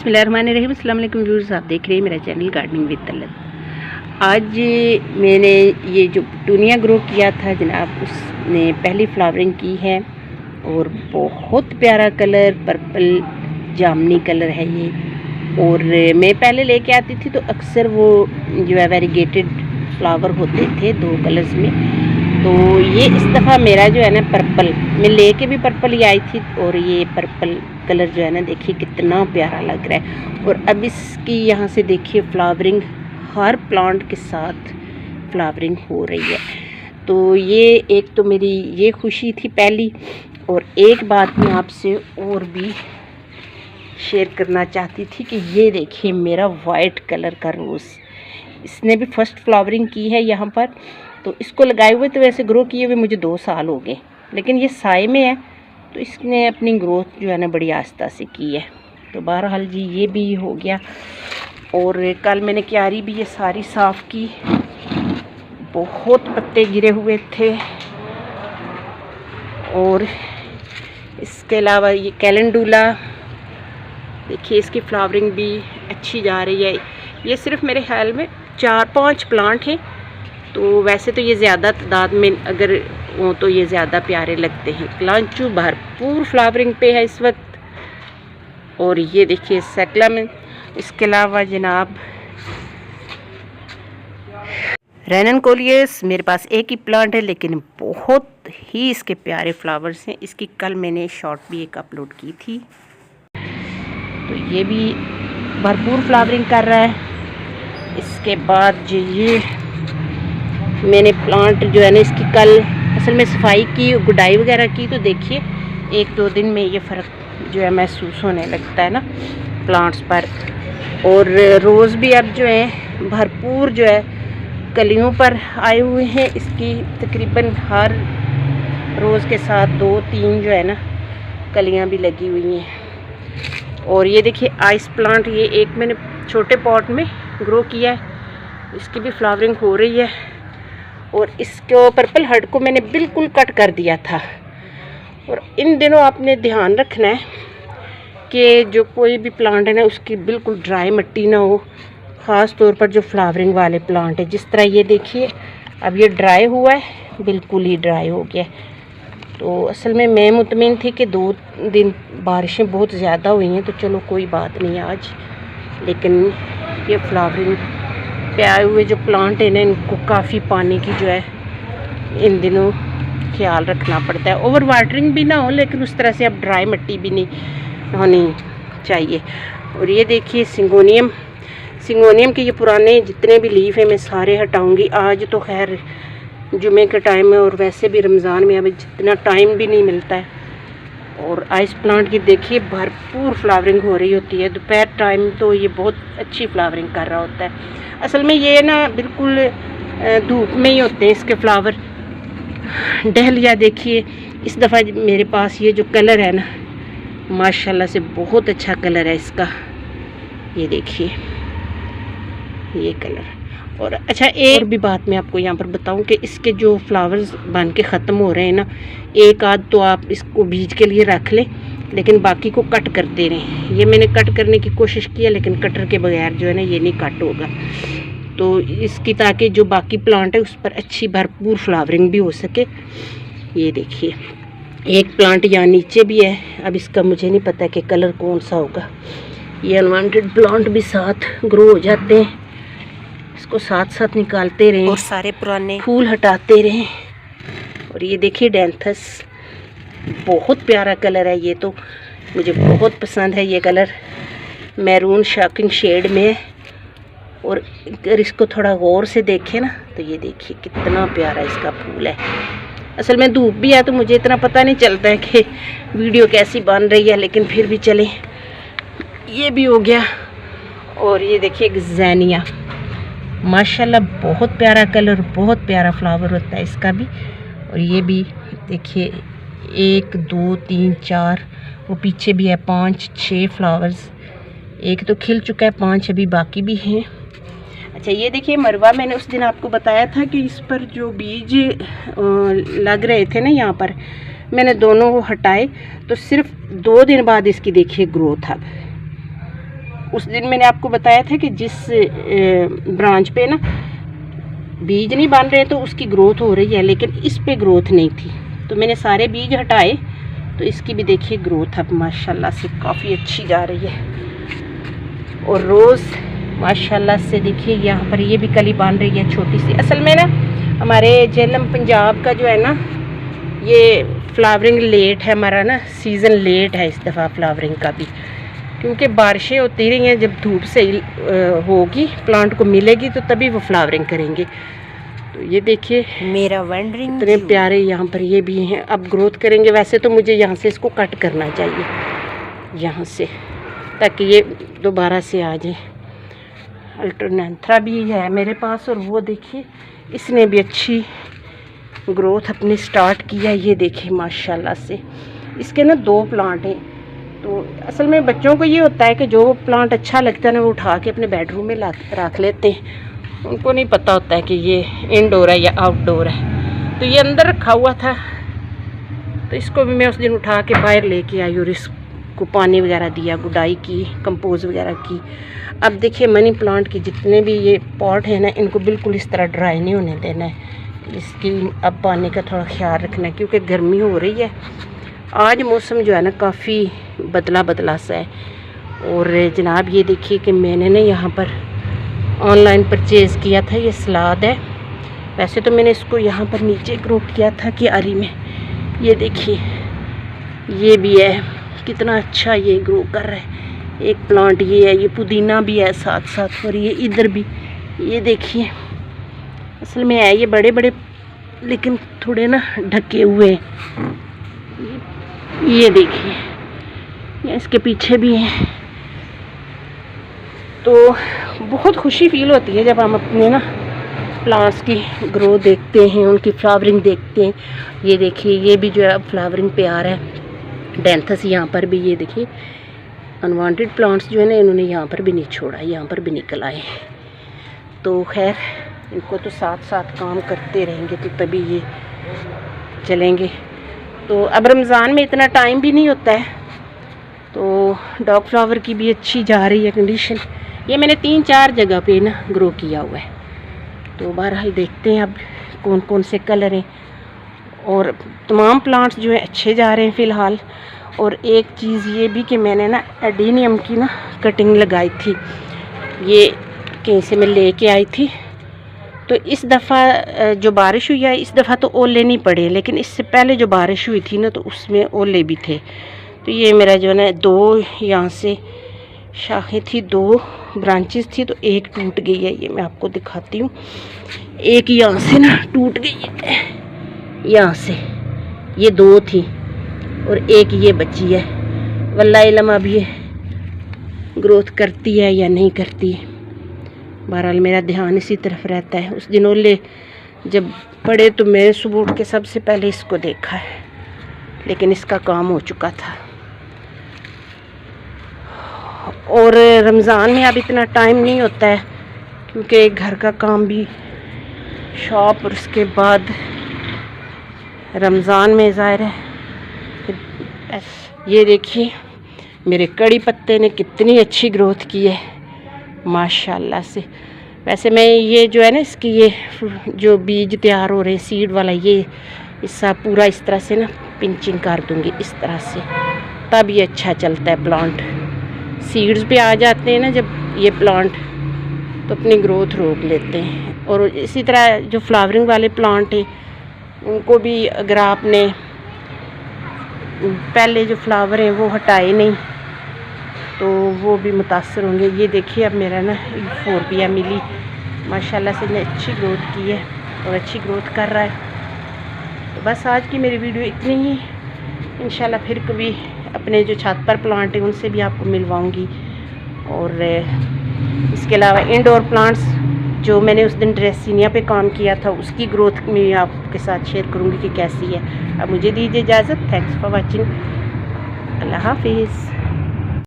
बिस्मिल्लाहिर्रहमानिर्रहीम। अस्सलाम वालेकुम व्यूअर्स, आप देख रहे हैं मेरा चैनल गार्डनिंग विद तलत। आज मैंने ये जो टूनिया ग्रो किया था जनाब, उसने पहली फ्लावरिंग की है और बहुत प्यारा कलर पर्पल जामनी कलर है ये। और मैं पहले लेके आती थी तो अक्सर वो जो है वेरीगेटेड फ्लावर होते थे 2 कलर्स में, तो ये इस दफ़ा मेरा जो है ना पर्पल, मैं लेके भी पर्पल ही आई थी और ये पर्पल कलर जो है ना देखिए कितना प्यारा लग रहा है। और अब इसकी यहाँ से देखिए फ्लावरिंग, हर प्लांट के साथ फ्लावरिंग हो रही है। तो ये एक तो मेरी ये खुशी थी पहली। और एक बात मैं आपसे और भी शेयर करना चाहती थी कि ये देखिए मेरा वाइट कलर का रोज़, इसने भी फर्स्ट फ्लावरिंग की है यहाँ पर। तो इसको लगाए हुए तो वैसे ग्रो किए हुए मुझे 2 साल हो गए, लेकिन ये साए में है तो इसने अपनी ग्रोथ जो है ना बड़ी आस्ता से की है। तो बहरहाल जी ये भी हो गया। और कल मैंने क्यारी भी ये सारी साफ़ की, बहुत पत्ते गिरे हुए थे। और इसके अलावा ये कैलेंडुला देखिए, इसकी फ्लावरिंग भी अच्छी जा रही है। ये सिर्फ मेरे ख्याल में 4-5 प्लांट हैं, तो वैसे तो ये ज़्यादा तादाद में अगर हो तो ये ज़्यादा प्यारे लगते हैं। क्लांचू भरपूर फ्लावरिंग पे है इस वक्त। और ये देखिए सैकला में, इसके अलावा जनाब रेनन कोलियस मेरे पास एक ही प्लांट है, लेकिन बहुत ही इसके प्यारे फ्लावर्स हैं। इसकी कल मैंने शॉर्ट भी एक अपलोड की थी। तो ये भी भरपूर फ्लावरिंग कर रहा है। इसके बाद जो ये मैंने प्लांट जो है ना इसकी कल असल में सफाई की, गुडाई वगैरह की, तो देखिए 1-2 दिन में ये फ़र्क जो है महसूस होने लगता है ना प्लांट्स पर। और रोज़ भी अब जो है भरपूर जो है कलियों पर आए हुए हैं। इसकी तकरीबन हर रोज़ के साथ 2-3 जो है ना कलियां भी लगी हुई हैं। और ये देखिए आइस प्लांट, ये एक मैंने छोटे पॉट में ग्रो किया है, इसकी भी फ्लावरिंग हो रही है। और इसको पर्पल हर्ट को मैंने बिल्कुल कट कर दिया था। और इन दिनों आपने ध्यान रखना है कि जो कोई भी प्लांट है ना उसकी बिल्कुल ड्राई मिट्टी ना हो, ख़ास तौर पर जो फ्लावरिंग वाले प्लांट है। जिस तरह ये देखिए अब ये ड्राई हुआ है, बिल्कुल ही ड्राई हो गया। तो असल में मैं मुतमिन थी कि 2 दिन बारिशें बहुत ज़्यादा हुई हैं, तो चलो कोई बात नहीं आज। लेकिन ये फ्लावरिंग पे आए हुए जो प्लांट है ना, इनको काफ़ी पानी की जो है इन दिनों ख्याल रखना पड़ता है। ओवर वाटरिंग भी ना हो, लेकिन उस तरह से अब ड्राई मिट्टी भी नहीं होनी चाहिए। और ये देखिए सिंगोनियम के ये पुराने जितने भी लीफ हैं मैं सारे हटाऊंगी। आज तो खैर जुमे का टाइम है और वैसे भी रमज़ान में अभी जितना टाइम भी नहीं मिलता है। और आइस प्लांट की देखिए भरपूर फ्लावरिंग हो रही होती है। दोपहर टाइम तो ये बहुत अच्छी फ्लावरिंग कर रहा होता है। असल में ये ना बिल्कुल धूप में ही होते हैं इसके फ्लावर। डहलिया देखिए इस दफ़ा मेरे पास ये जो कलर है ना माशाल्लाह से बहुत अच्छा कलर है इसका। ये देखिए ये कलर। और अच्छा एक और भी बात मैं आपको यहाँ पर बताऊँ कि इसके जो फ्लावर्स बन के ख़त्म हो रहे हैं ना, एक आध तो आप इसको बीज के लिए रख लें, लेकिन बाकी को कट करते रहें। ये मैंने कट करने की कोशिश की है, लेकिन कटर के बगैर जो है ना ये नहीं कट होगा। तो इसकी ताकि जो बाकी प्लांट है उस पर अच्छी भरपूर फ्लावरिंग भी हो सके। ये देखिए एक प्लांट यहाँ नीचे भी है, अब इसका मुझे नहीं पता कि कलर कौन सा होगा। ये अनवांटेड प्लांट भी साथ ग्रो हो जाते हैं, इसको साथ साथ निकालते रहें और सारे पुराने फूल हटाते रहें। और ये देखिए डेंथस, बहुत प्यारा कलर है, ये तो मुझे बहुत पसंद है। ये कलर मैरून शॉकिंग शेड में है। और अगर इसको थोड़ा गौर से देखें ना तो ये देखिए कितना प्यारा इसका फूल है। असल में धूप भी है तो मुझे इतना पता नहीं चलता है कि वीडियो कैसी बन रही है, लेकिन फिर भी चले। ये भी हो गया। और ये देखिए ज़ैनिया, माशाल्लाह बहुत प्यारा कलर, बहुत प्यारा फ्लावर होता है इसका भी। और ये भी देखिए 1 2 3 4, वो पीछे भी है 5-6 फ्लावर्स। एक तो खिल चुका है, 5 अभी बाकी भी हैं। अच्छा ये देखिए मरवा, मैंने उस दिन आपको बताया था कि इस पर जो बीज लग रहे थे ना यहाँ पर, मैंने दोनों वो हटाए। तो सिर्फ 2 दिन बाद इसकी देखिए ग्रोथ अब उस दिन मैंने आपको बताया था कि जिस ब्रांच पे ना बीज नहीं बन रहे तो उसकी ग्रोथ हो रही है, लेकिन इस पे ग्रोथ नहीं थी, तो मैंने सारे बीज हटाए, तो इसकी भी देखिए ग्रोथ अब माशाल्लाह से काफ़ी अच्छी जा रही है। और रोज़ माशाल्लाह से देखिए यहाँ पर ये भी कली बन रही है छोटी सी। असल में ना हमारे झेलम पंजाब का जो है ना, ये फ्लावरिंग लेट है, हमारा ना सीज़न लेट है इस दफ़ा फ्लावरिंग का भी, क्योंकि बारिशें होती रही हैं। जब धूप सही होगी, प्लांट को मिलेगी, तो तभी वो फ्लावरिंग करेंगे। तो ये देखिए मेरा वंडरिंग इतने प्यारे यहाँ पर ये भी हैं, अब ग्रोथ करेंगे। वैसे तो मुझे यहाँ से इसको कट करना चाहिए, यहाँ से, ताकि ये दोबारा से आ जाए। अल्टरनेंथ्रा भी है मेरे पास, और वो देखिए इसने भी अच्छी ग्रोथ अपनी स्टार्ट किया। ये देखिए माशाल्लाह से इसके ना 2 प्लांट हैं। तो असल में बच्चों को ये होता है कि जो प्लांट अच्छा लगता है ना, वो उठा के अपने बेडरूम में रख लेते हैं। उनको नहीं पता होता है कि ये इनडोर है या आउटडोर है। तो ये अंदर रखा हुआ था, तो इसको भी मैं उस दिन उठा के बाहर लेके आई और इसको पानी वगैरह दिया, गुडाई की, कंपोज वगैरह की। अब देखिए मनी प्लांट के जितने भी ये पॉट है ना, इनको बिल्कुल इस तरह ड्राई नहीं होने देना है। इसकी अब पानी का थोड़ा ख्याल रखना है, क्योंकि गर्मी हो रही है। आज मौसम जो है ना काफ़ी बदला बदला सा है। और जनाब ये देखिए कि मैंने ना यहाँ पर ऑनलाइन परचेज़ किया था, ये सलाद है। वैसे तो मैंने इसको यहाँ पर नीचे ग्रो किया था क्यारी में। ये देखिए ये भी है, कितना अच्छा ये ग्रो कर रहा है। एक प्लांट ये है, ये पुदीना भी है साथ साथ, और ये इधर भी ये देखिए। असल में है ये बड़े बड़े, लेकिन थोड़े ना ढके हुए हैं। ये देखिए ये इसके पीछे भी हैं। तो बहुत खुशी फील होती है जब हम अपने ना प्लांट्स की ग्रोथ देखते हैं, उनकी फ्लावरिंग देखते हैं। ये देखिए ये भी जो है अब फ्लावरिंग पे आ रहा है। डेंथस यहाँ पर भी ये देखिए अनवांटेड प्लांट्स जो है ना, इन्होंने यहाँ पर भी नहीं छोड़ा, यहाँ पर भी निकल आए। तो खैर इनको तो साथ साथ काम करते रहेंगे तो तभी ये चलेंगे। तो अब रमज़ान में इतना टाइम भी नहीं होता है, तो डॉग फ्लावर की भी अच्छी जा रही है कंडीशन। ये मैंने 3-4 जगह पे ना ग्रो किया हुआ है। तो बहरहाल देखते हैं अब कौन कौन से कलर हैं। और तमाम प्लांट्स जो है अच्छे जा रहे हैं फ़िलहाल। और एक चीज़ ये भी कि मैंने ना एडेनियम की ना कटिंग लगाई थी, ये कहीं से मैं लेके आई थी। तो इस दफ़ा जो बारिश हुई है, इस दफ़ा तो ओले नहीं पड़े, लेकिन इससे पहले जो बारिश हुई थी ना, तो उसमें ओले भी थे। तो ये मेरा जो है ना 2 यहाँ से शाखें थी, 2 ब्रांचेस थी, तो एक टूट गई है। ये मैं आपको दिखाती हूँ। एक यहाँ से ना टूट गई है, यहाँ से ये 2 थी, और एक ये बची है। वल्लाह इल्म अब ये ग्रोथ करती है या नहीं करती है। बहरहाल मेरा ध्यान इसी तरफ रहता है। उस दिन ओले जब पड़े तो मैंने सुबह उठ के सबसे पहले इसको देखा है, लेकिन इसका काम हो चुका था। और रमज़ान में अब इतना टाइम नहीं होता है, क्योंकि घर का काम भी, शॉप, और उसके बाद रमज़ान में ज़ाहिर है। ये देखिए मेरे कड़ी पत्ते ने कितनी अच्छी ग्रोथ की है माशाल्लाह से। वैसे मैं ये जो है ना इसकी ये जो बीज तैयार हो रहे हैं सीड वाला, ये इसका पूरा इस तरह से ना पिंचिंग कर दूंगी इस तरह से, तब ये अच्छा चलता है प्लांट। सीड्स पे आ जाते हैं ना जब ये प्लांट, तो अपनी ग्रोथ रोक लेते हैं। और इसी तरह जो फ्लावरिंग वाले प्लांट हैं उनको भी अगर आपने पहले जो फ्लावर हैं वो हटाए नहीं तो वो भी मुतासर होंगे। ये देखिए अब मेरा ना 4 मिली माशाल्लाह से ने अच्छी ग्रोथ की है और अच्छी ग्रोथ कर रहा है। तो बस आज की मेरी वीडियो इतनी ही। इंशाल्लाह फिर कभी अपने जो छत पर प्लांट हैं उनसे भी आपको मिलवाऊंगी। और इसके अलावा इंडोर प्लांट्स जो मैंने उस दिन ड्रेसिनिया पे काम किया था उसकी ग्रोथ में आपके साथ शेयर करूंगी कि कैसी है। अब मुझे दीजिए इजाज़त। Thanks for watching. अल्लाह हाफिज़।